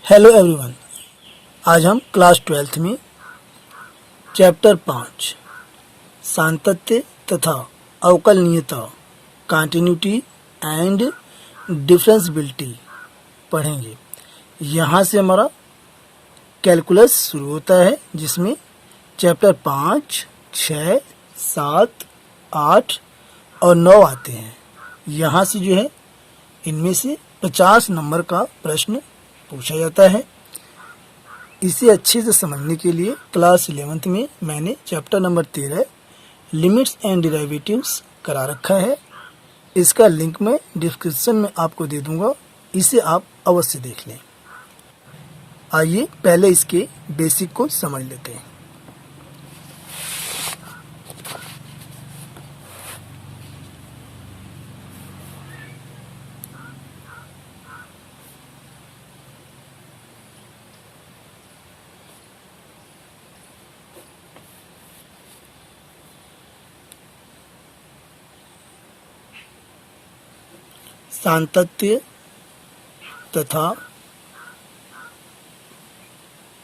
Hello everyone. आज हम class 12th में चैप्टर 5 सातत्य तथा अवकलनीयता कंटिन्यूटी एंड डिफरेंशिएबिलिटी पढ़ेंगे। यहाँ से हमारा कैलकुलस शुरू होता है, जिसमें चैप्टर 5, 6, 7, 8 और 9 आते हैं। यहाँ से जो है इनमें से 50 नंबर का प्रश्न पूछा जाता है। इसे अच्छे से समझने के लिए क्लास 11th में मैंने chapter number 13 limits and derivatives करा रखा है। इसका लिंक मैं डिस्क्रिप्शन में आपको दे दूंगा, इसे आप अवश्य देख लें। आइए पहले इसके बेसिक को समझ लेते हैं। सातत्य तथा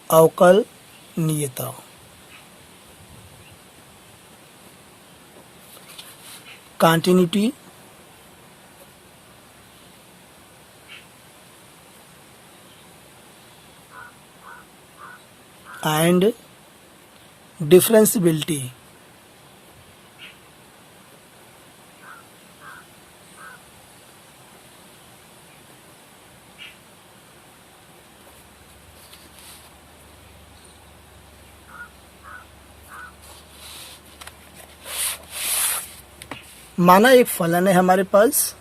अवकलनीयता। Continuity and differentiability. माना एक फलन है हमारे पास,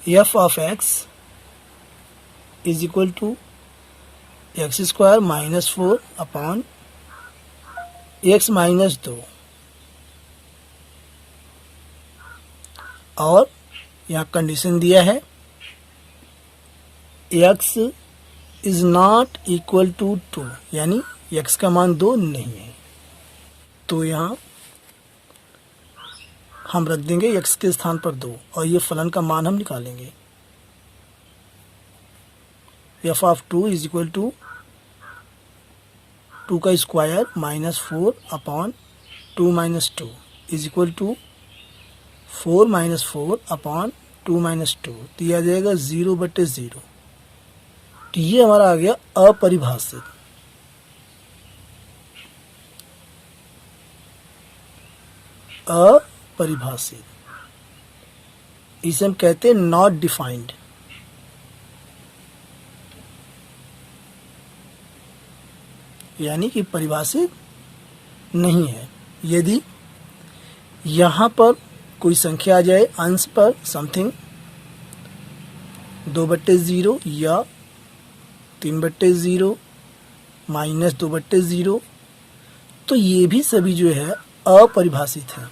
f of x is equal to x square minus 4 upon x minus 2, और यहाँ कंडीशन दिया है x is not equal to 2, यानी x का मान 2 नहीं है। तो यहाँ हम रख देंगे x के स्थान पर 2 और ये फलन का मान हम निकालेंगे। f of 2 is equal to 2 का square minus 4 upon 2 minus 2 is equal to 4 minus 4 upon 2 minus 2, तो यह आ जाएगा 0/0। तो ये हमारा आ गया अपरिभाषित। अपरिभाषित इसे हम कहते हैं नॉट डिफाइंड। यानी कि परिभाषित नहीं है। यदि यहाँ पर कोई संख्या आ जाए अंश पर समथिंग 2/0 या 3/0 माइनस 2/0, तो ये भी सभी जो है अपरिभाषित है।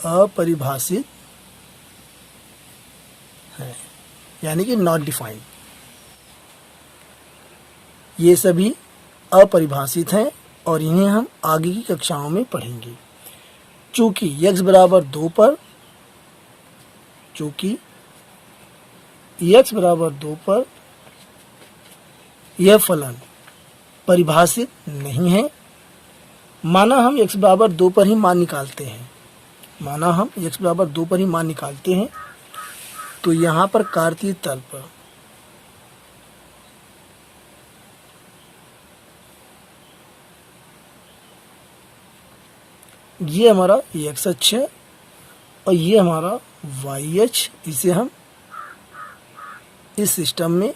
अपरिभाषित है, यानी कि नॉट डिफाइंड। ये सभी अपरिभाषित हैं और इन्हें हम आगे की कक्षाओं में पढ़ेंगे। चूंकि x बराबर 2 पर यह फलन परिभाषित नहीं है। माना हम x बराबर 2 पर ही मान निकालते हैं, तो यहाँ पर कार्तीय तल पर ये हमारा x अक्ष है और ये हमारा y अक्ष। इसे हम इस सिस्टम में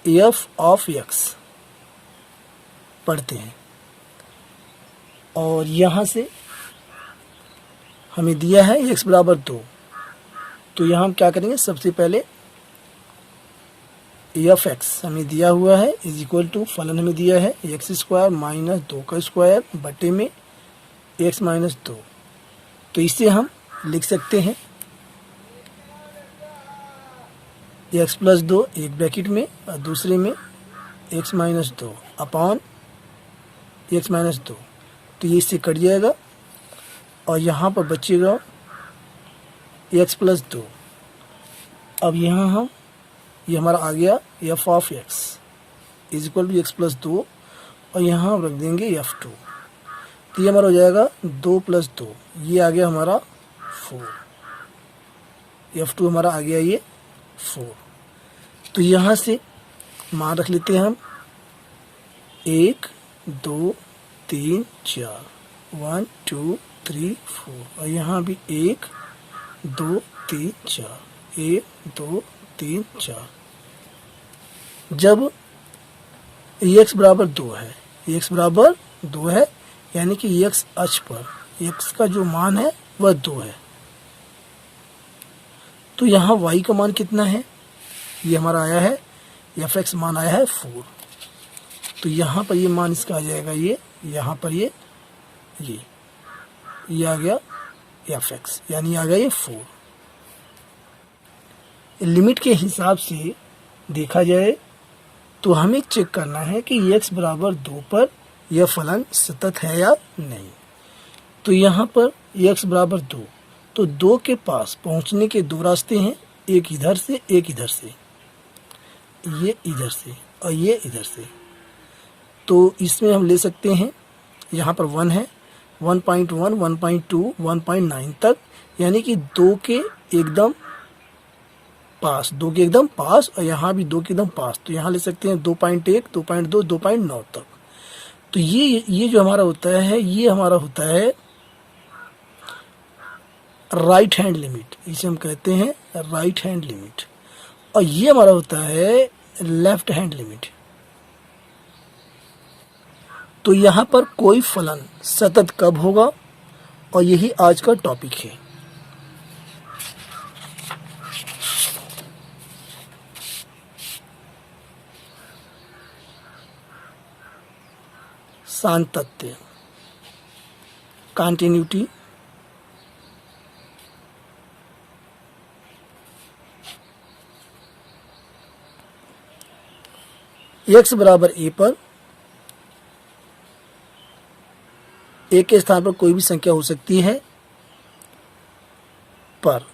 f ऑफ x पढ़ते हैं। और यहाँ से हमें दिया है x बराबर 2, तो यहाँ हम क्या करेंगे, सबसे पहले एफ एक्स हमें दिया हुआ है इज इक्वल टू फलन हमें दिया है एक्स स्क्वायर माइनस 2 का स्क्वायर बटे में एक्स माइनस 2। तो इसे हम लिख सकते हैं एक्स प्लस 2 एक ब्रैकेट में और दूसरे में x minus 2 upon x minus 2, तो ये इससे कट जाएगा और यहाँ पर बचेगा एक्स प्लस 2। अब यहाँ हम ये हमारा आ गया f of x is equal to x plus 2 और यहाँ हम रख देंगे F2, तो ये हमारा हो जाएगा 2 प्लस 2, ये आ गया हमारा 4, F2 हमारा आ गया ये 4। तो यहाँ से मान रख लेते हैं हम 1 2 3 4, 1 2 3 4 और यहाँ भी 1 2 3 4, 1 2 3 4। जब x बराबर 2 है, x बराबर 2 है यानी कि x अक्ष पर x का जो मान है वह 2 है, तो यहाँ y का मान कितना है, ये हमारा आया है fx मान आया है 4, तो यहाँ पर ये मान इसका आ जाएगा ये, यहाँ पर ये आ गया fx यानी आ गया ये 4। लिमिट के हिसाब से देखा जाए तो हमें चेक करना है कि x बराबर 2 पर यह फलन सतत है या नहीं। तो यहाँ पर x बराबर 2, तो 2 के पास पहुँचने के दो रास्ते हैं, एक इधर से एक इधर से, ये इधर से और ये इधर से। तो इसमें हम ले सकते हैं, यहाँ पर 1 है, 1.1 1.2 1.9 तक, यानी कि 2 के एकदम पास, 2 के एकदम पास और यहाँ भी 2 के एकदम पास, तो यहाँ ले सकते हैं 2.1 2.2 2.9 तक। तो ये जो हमारा होता है, ये हमारा होता है राइट हैंड लिमिट, इसे हम कहते हैं राइट हैंड लिमिट, और ये हमारा होता है लेफ्ट हैंड लिमिट। तो यहाँ पर कोई फलन सतत कब होगा, और यही आज का टॉपिक है। सातत्य, कंटिन्यूटी, x बराबर a पर a के स्थान पर कोई भी संख्या हो सकती है, पर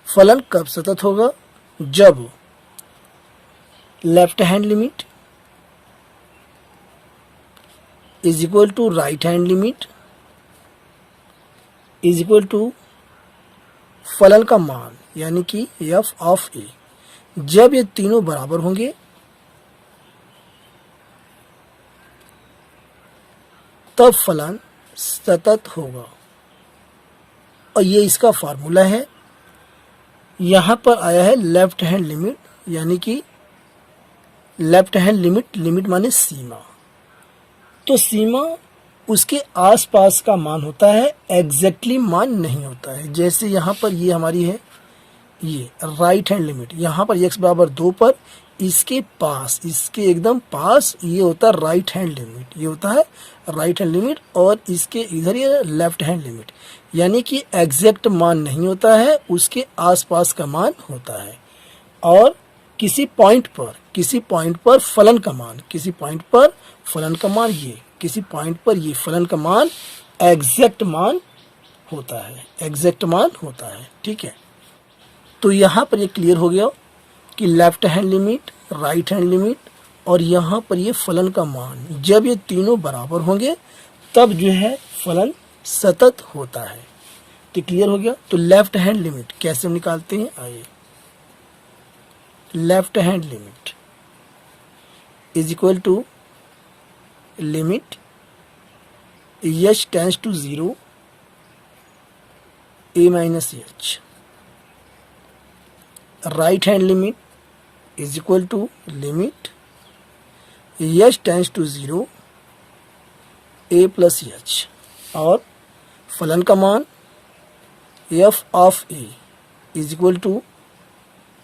फलन कब सतत होगा, जब left hand limit is equal to right hand limit is equal to फलन का मान यानी कि f ऑफ a, जब ये तीनों बराबर होंगे तब फलन सतत होगा। और ये इसका फार्मूला है, यहाँ पर आया है लेफ्ट हैंड लिमिट, यानी कि लेफ्ट हैंड लिमिट, लिमिट माने सीमा, तो सीमा उसके आसपास का मान होता है, एग्जैक्टली मान नहीं होता है। जैसे यहाँ पर ये हमारी है ये राइट हैंड लिमिट, यहाँ पर x बराबर 2 पर इसके पास, इसके एकदम पास ये होता है राइट हैंड लिमिट, ये होता है राइट हैंड लिमिट, और इसके इधर ये लेफ्ट हैंड लिमिट, यानी कि एग्जैक्ट मान नहीं होता है, उसके आसपास का मान होता है। और किसी पॉइंट पर फलन का मान, किसी पॉइंट पर फलन का मान, ये किसी पॉइंट पर ये फलन का मान एग्जैक्ट मान होता है, एग्जैक्ट मान होता है। ठीक है, तो यहाँ पर ये क्लियर हो गया कि left hand limit, right hand limit और यहाँ पर ये फलन का मान, जब ये तीनों बराबर होंगे तब जो है फलन सतत होता है। तो क्लियर हो गया। तो लेफ्ट हैंड लिमिट कैसे हम निकालते हैं, आइए। Left hand limit is equal to limit h tends to 0 a minus h, right hand limit is equal to limit h tends to 0 a plus h, और फलन का मान f of a is equal to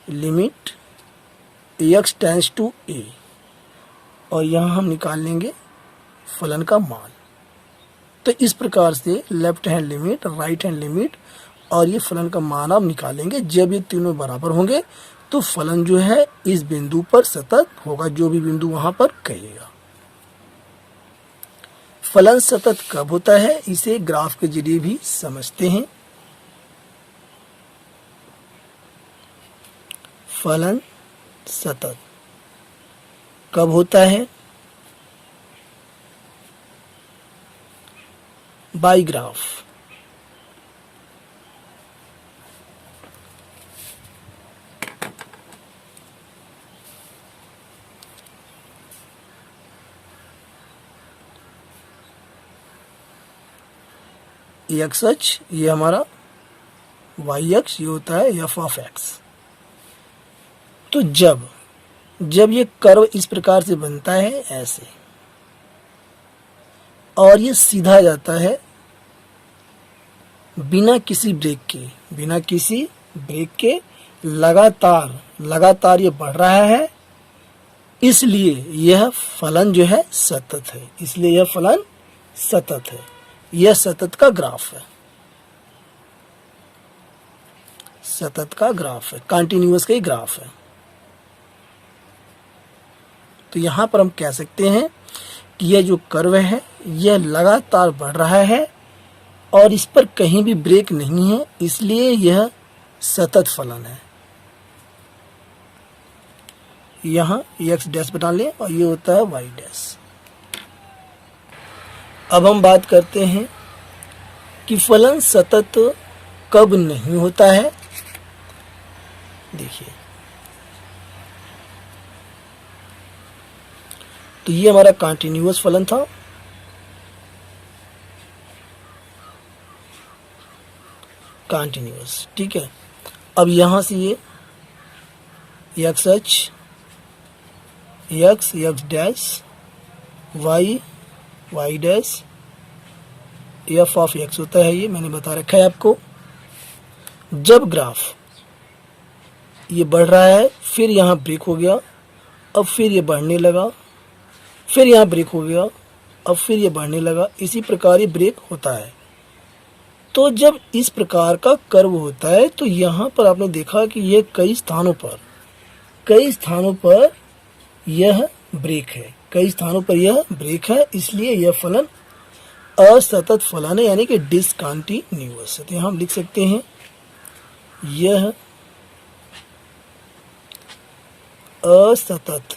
limit x tends to a, और यहाँ हम निकाल लेंगे फलन का मान। तो इस प्रकार से left hand limit, right hand limit और ये फलन का मान आप निकालेंगे। जब ये तीनों बराबर होंगे तो फलन जो है इस बिंदु पर सतत होगा, जो भी बिंदु वहां पर कहेगा। फलन सतत कब होता है, इसे ग्राफ के जरिए भी समझते हैं। फलन सतत कब होता है, बाई ग्राफ। एक्स अक्ष ये हमारा, वाई अक्ष ये होता है एफ ऑफ एक्स। तो जब ये कर्व इस प्रकार से बनता है ऐसे, और ये सीधा जाता है बिना किसी ब्रेक के लगातार ये बढ़ रहा है, इसलिए यह फलन जो है सतत है। इसलिए यह फलन सतत है, यह सतत का ग्राफ है, सतत का ग्राफ है, कंटिन्यूअस का ही ग्राफ है। तो यहां पर हम कह सकते हैं कि यह जो कर्व है यह लगातार बढ़ रहा है और इस पर कहीं भी ब्रेक नहीं है, इसलिए यह सतत फलन है। यहां एक्स डैश बना लें और ये होता है वाई डैश। अब हम बात करते हैं कि फलन सतत कब नहीं होता है। देखिए, तो ये हमारा कंटिन्यूअस फलन था, कंटिन्यूअस, ठीक है। अब यहां से ये एक्स अक्ष, x dash, y dash, f of x होता है, ये मैंने बता रखा है आपको। जब ग्राफ ये बढ़ रहा है, फिर यहाँ ब्रेक हो गया, अब फिर ये बढ़ने लगा, फिर यहाँ ब्रेक हो गया, अब फिर ये बढ़ने लगा, इसी प्रकार ये ब्रेक होता है। तो जब इस प्रकार का कर्व होता है तो यहाँ पर आपने देखा कि ये कई स्थानों पर यह ब्रेक है, कई स्थानों पर यह ब्रेक है, इसलिए यह फलन असतत फलन है, यानी कि डिसकंटिन्यूअस है। तो यहाँ हम लिख सकते हैं यह असतत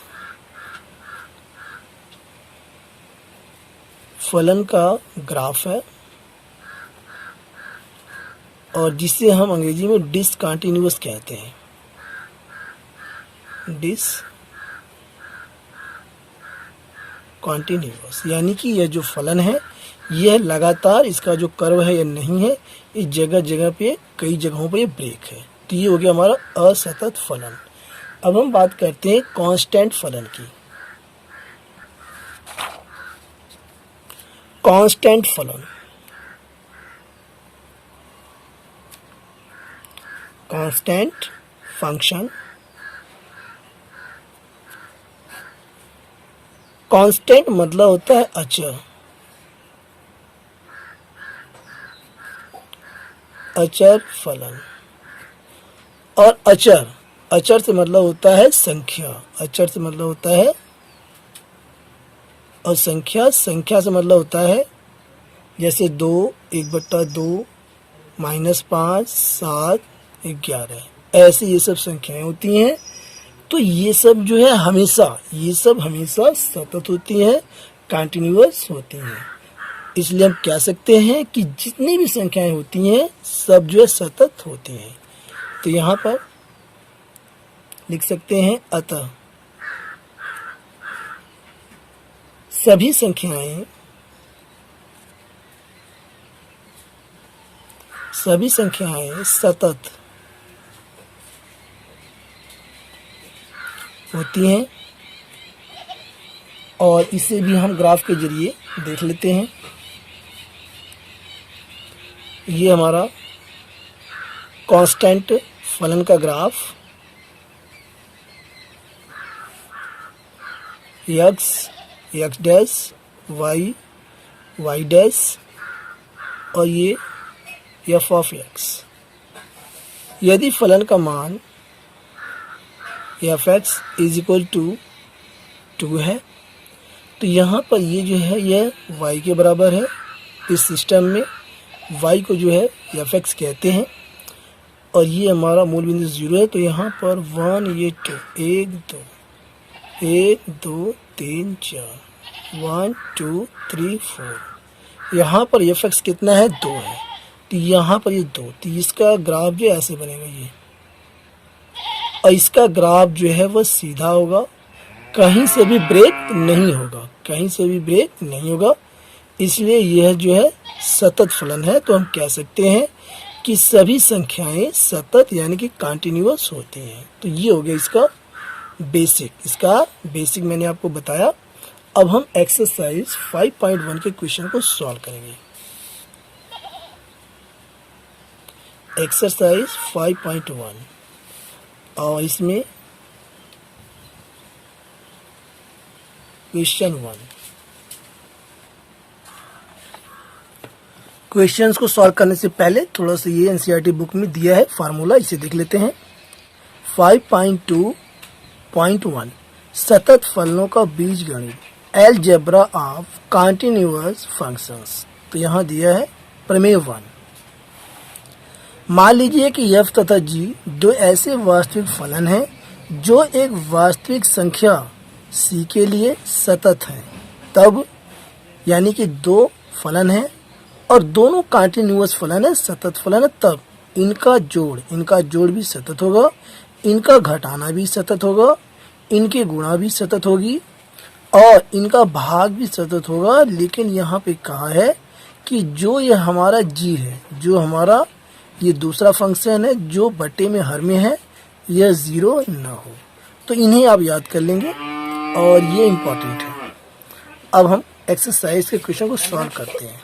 फलन का ग्राफ है, और जिसे हम अंग्रेजी में डिसकंटिन्यूअस कहते हैं, डिसकंटिन्यूअस, यानी कि यह जो फलन है यह लगातार, इसका जो कर्व है यह नहीं है, इस जगह पे कई जगहों पर यह ब्रेक है। तो ये हो गया हमारा असतत फलन। अब हम बात करते हैं कांस्टेंट फलन की। कांस्टेंट फलन, कांस्टेंट फंक्शन, कांस्टेंट मतलब होता है अचर, अचर फलन। और अचर से मतलब होता है संख्या, अचर से मतलब होता है, और संख्या से मतलब होता है जैसे 2, 1/2, -5, 7, 11, ऐसे ये सब संख्याएं होती हैं। तो ये सब जो है हमेशा सतत होती हैं, कंटिन्यूअस होती हैं। इसलिए हम कह सकते हैं कि जितनी भी संख्याएं होती हैं सब जो है सतत होती हैं। तो यहाँ पर लिख सकते हैं अतः सभी संख्याएं सतत होती हैं, और इसे भी हम ग्राफ के जरिए देख लेते हैं। ये हमारा कांस्टेंट फलन का graph, x dash, y dash, और ये एफ ऑफ एक्स। यदि फलन का मान f x is equal to 2 है। तो यहाँ पर ये जो है यह y के बराबर है। इस सिस्टम में y को जो है एफ एक्स कहते हैं और ये हमारा मूल बिंदु 0 है। तो यहाँ पर 1 ये 2 1 2 3 4 1 2 3 4 यहाँ पर एफ एक्स कितना है 2 है। तो यहाँ पर ये 2, तो इसका ग्राफ जो ऐसे बनेगा ये, और इसका ग्राफ जो है वह सीधा होगा, कहीं से भी ब्रेक नहीं होगा, कहीं से भी ब्रेक नहीं होगा। इसलिए यह जो है सतत फलन है। तो हम कह सकते हैं कि सभी संख्याएं सतत यानी कि कंटिन्यूअस होती हैं। तो ये हो गया इसका बेसिक मैंने आपको बताया। अब हम एक्सरसाइज 5.1 के क्वेश्चन को सॉल्व करेंगे। एक्सरसाइज 5.1 और इसमें क्वेश्चन 1। क्वेश्चंस को सॉल्व करने से पहले थोड़ा सा ये एनसीईआरटी बुक में दिया है फार्मूला, इसे देख लेते हैं। 5.2.1 सतत फलनों का बीजगणित अलजेब्रा ऑफ कंटिन्यूअस फंक्शंस। तो यहाँ दिया है प्रमेय 1। मान लीजिए कि f तथा g दो ऐसे वास्तविक फलन हैं जो एक वास्तविक संख्या c के लिए सतत हैं। तब यानी कि दो फलन हैं और दोनों कंटिन्यूअस फलन है, सतत फलन है, तब इनका जोड़ भी सतत होगा, इनका घटाना भी सतत होगा, इनकी गुणा भी सतत होगी और इनका भाग भी सतत होगा। लेकिन यहाँ पे कहा है कि जो ये हमारा g है, जो हमारा ये दूसरा फंक्शन है जो बटे में हर में है, यह 0 न हो। तो इन्हें आप याद कर लेंगे और ये इम्पोर्टेंट है। अब हम एक्सरसाइज के क्वेश्चन को सॉल्व करते हैं।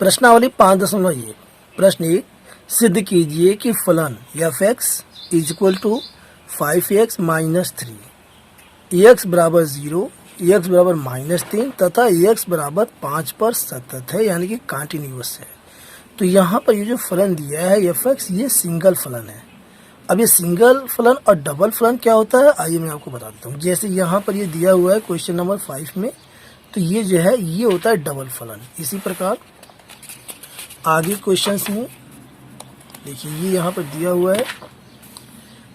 प्रश्नावली 5.1। प्रश्न 1, सिद्ध कीजिए कि फलन f x is equal to 5x minus 3, x बराबर 0, एक्स बराबर -3 तथा एक्स बराबर 5 पर सतत है यानी कि कंटिन्यूअस है। तो यहाँ पर ये जो फलन दिया है एफ एक्स, ये सिंगल फलन है। अब ये सिंगल फलन और डबल फलन क्या होता है, आइए मैं आपको बता देता हूँ। जैसे यहाँ पर ये दिया हुआ है क्वेश्चन नंबर 5 में, तो ये जो है ये होता है डबल फलन। इसी प्रकार आगे क्वेश्चंस में देखिए, ये यहाँ पर दिया हुआ है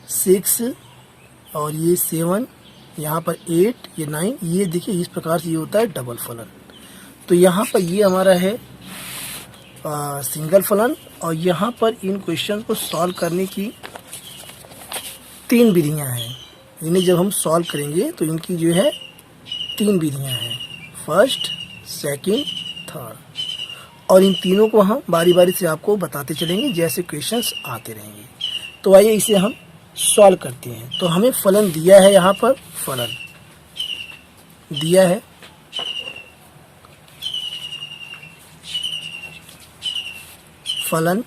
6 और ये 7, यहाँ पर 8, ये 9, ये देखिए इस प्रकार से ये होता है डबल फलन। तो यहाँ पर ये हमारा है सिंगल फलन और यहाँ पर इन क्वेश्चन को सॉल्व करने की 3 विधियाँ हैं। इन्हें जब हम सॉल्व करेंगे तो इनकी जो है 3 विधियाँ हैं, फर्स्ट, सेकंड, थर्ड, और इन तीनों को हम बारी बारी से आपको बताते चलेंगे जैसे क्वेश्चंस आते रहेंगे। तो आइए इसे हम सॉल्व करते हैं। तो हमें फलन दिया है, यहाँ पर फलन दिया है फलन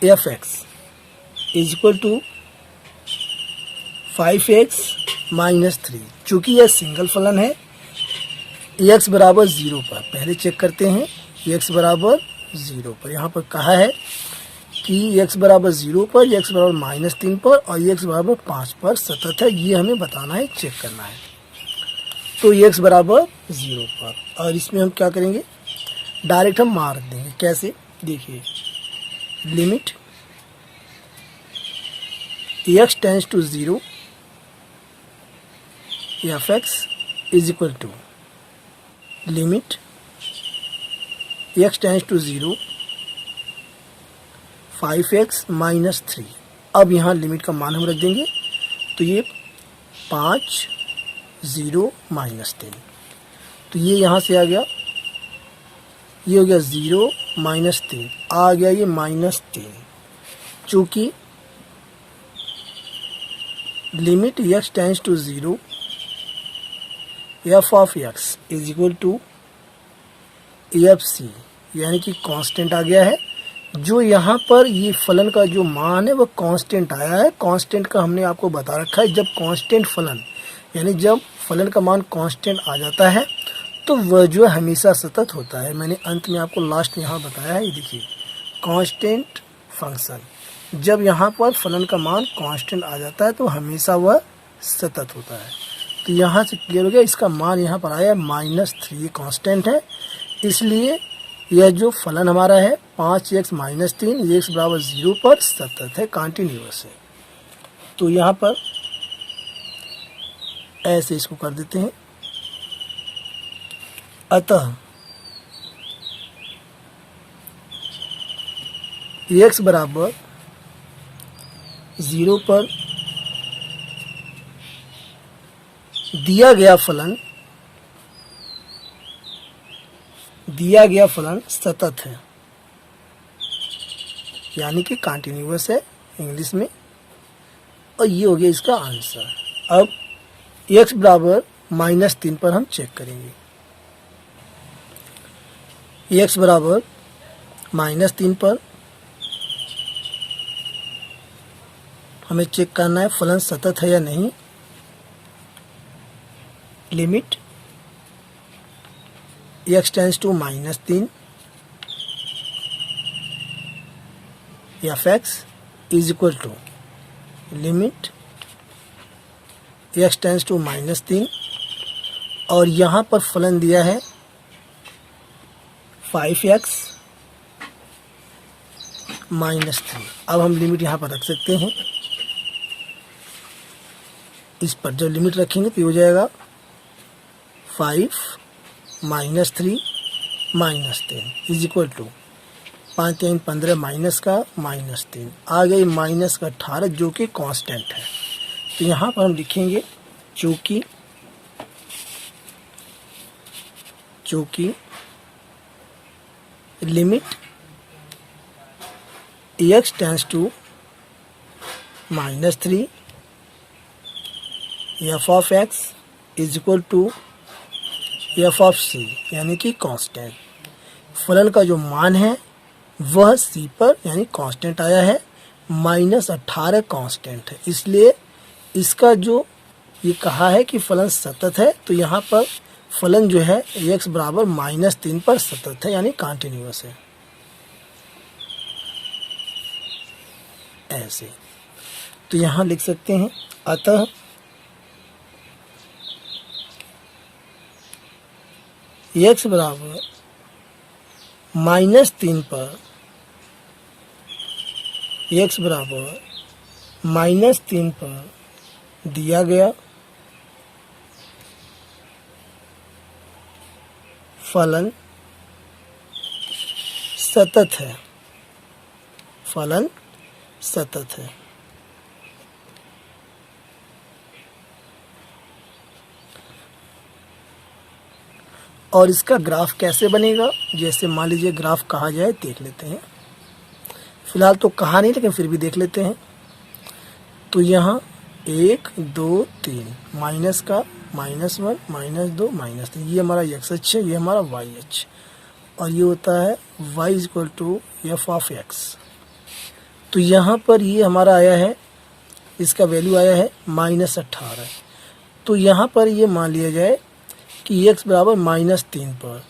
f x is equal to 5x minus 3। चूंकि यह सिंगल फलन है, x बराबर 0 पर, पहले चेक करते हैं x बराबर 0 पर। यहाँ पर कहा है कि x बराबर 0 पर, x बराबर -3 पर और x बराबर 5 पर सतत है। ये हमें बताना है, चेक करना है। तो x बराबर 0 पर, और इसमें हम क्या करेंगे, डायरेक्ट हम मार देंगे। कैसे, देखिए, limit x tends to 0 f x is equal to limit x tends to 0 5x minus 3। अब यहाँ लिमिट का मान हम रख देंगे, तो ये 5 0 -3, तो ये यहाँ से आ गया, ये हो गया 0 -3, आ गया ये -3। चूँकि limit x tends to 0 f of x is equal to f c, यानी कि कांस्टेंट आ गया है। जो यहाँ पर ये फलन का जो मान है वह कांस्टेंट आया है। कांस्टेंट का हमने आपको बता रखा है, जब कांस्टेंट फलन यानी जब फलन का मान कांस्टेंट आ जाता है तो वह जो हमेशा सतत होता है। मैंने अंत में आपको लास्ट में यहाँ बताया है, ये देखिए कांस्टेंट फंक्शन, जब यहाँ पर फलन का मान कांस्टेंट आ जाता है तो हमेशा वह सतत होता है। तो यहाँ से क्लियर हो गया, इसका मान यहाँ पर आया -3, ये कांस्टेंट है, इसलिए यह जो फलन हमारा है 5x - 3 ये x बराबर 0 पर सतत है, कॉन्टिन्यूअस है। तो यहाँ पर ऐसे इसको कर देते हैं। अतः x बराबर 0 पर दिया गया फलन सतत है, यानी कि कॉन्टिन्यूअस है इंग्लिश में, और ये हो गया इसका आंसर। अब x बराबर -3 पर हम चेक करेंगे। x बराबर -3 पर हमें चेक करना है फलन सतत है या नहीं। Limit x tends to -3 f(x) is equal to limit x tends to -3, और यहाँ पर फलन दिया है 5x -3। अब हम लिमिट यहाँ पर रख सकते हैं। इस पर जब लिमिट रखेंगे तो हो जाएगा 5 - 3 -10 इज इक्वल टू 5 3 15 माइनस का -3 आ गई -18 जो कि कांस्टेंट है। तो यहाँ पर हम लिखेंगे चूँकि limit x tends to -3 f(x) is equal to f(c) यानी कि कांस्टेंट। फलन का जो मान है वह c पर यानी कांस्टेंट आया है, -18 कांस्टेंट है, इसलिए इसका जो ये कहा है कि फलन सतत है, तो यहाँ पर फलन जो है x बराबर -3 पर सतत है यानी कॉन्टिन्यूअस है। ऐसे तो यहाँ लिख सकते हैं अतः x बराबर -3 पर x बराबर -3 पर दिया गया फलन सतत है, फलन सतत है। और इसका ग्राफ कैसे बनेगा, जैसे मान लीजिए ग्राफ कहा जाए, देख लेते हैं। फिलहाल तो कहा नहीं लेकिन फिर भी देख लेते हैं। तो यहाँ 1 2 3 माइनस का -1 -2 -3 ये हमारा x अक्ष है, ये हमारा y अक्ष, और ये होता है y इक्वल टू f(x). तो यहाँ पर ये हमारा आया है, इसका वैल्यू आया है -18। तो यहाँ पर ये मान लिया जाए कि x बराबर -3 पर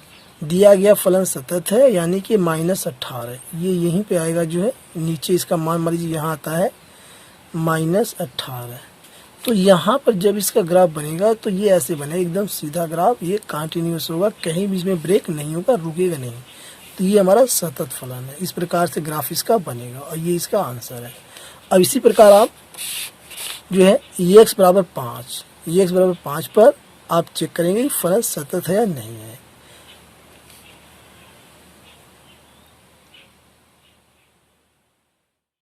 दिया गया फलन सतत है, यानी कि -18। ये यहीं पे आएगा जो है नीचे, इसका मान मान लीजिए यहाँ आता है -18। तो यहाँ पर जब इसका ग्राफ बनेगा तो ये ऐसे बनेगा, एकदम सीधा ग्राफ, ये कंटिन्यूअस होगा, कहीं भी इसमें ब्रेक नहीं होगा, रुकेगा नहीं। तो ये हमारा सतत फलन है, इस प्रकार से ग्राफ इसका बनेगा, और ये इसका आंसर है। अब इसी प्रकार आप जो है x बराबर 5 पर आप चेक करेंगे कि फलन सतत है या नहीं है।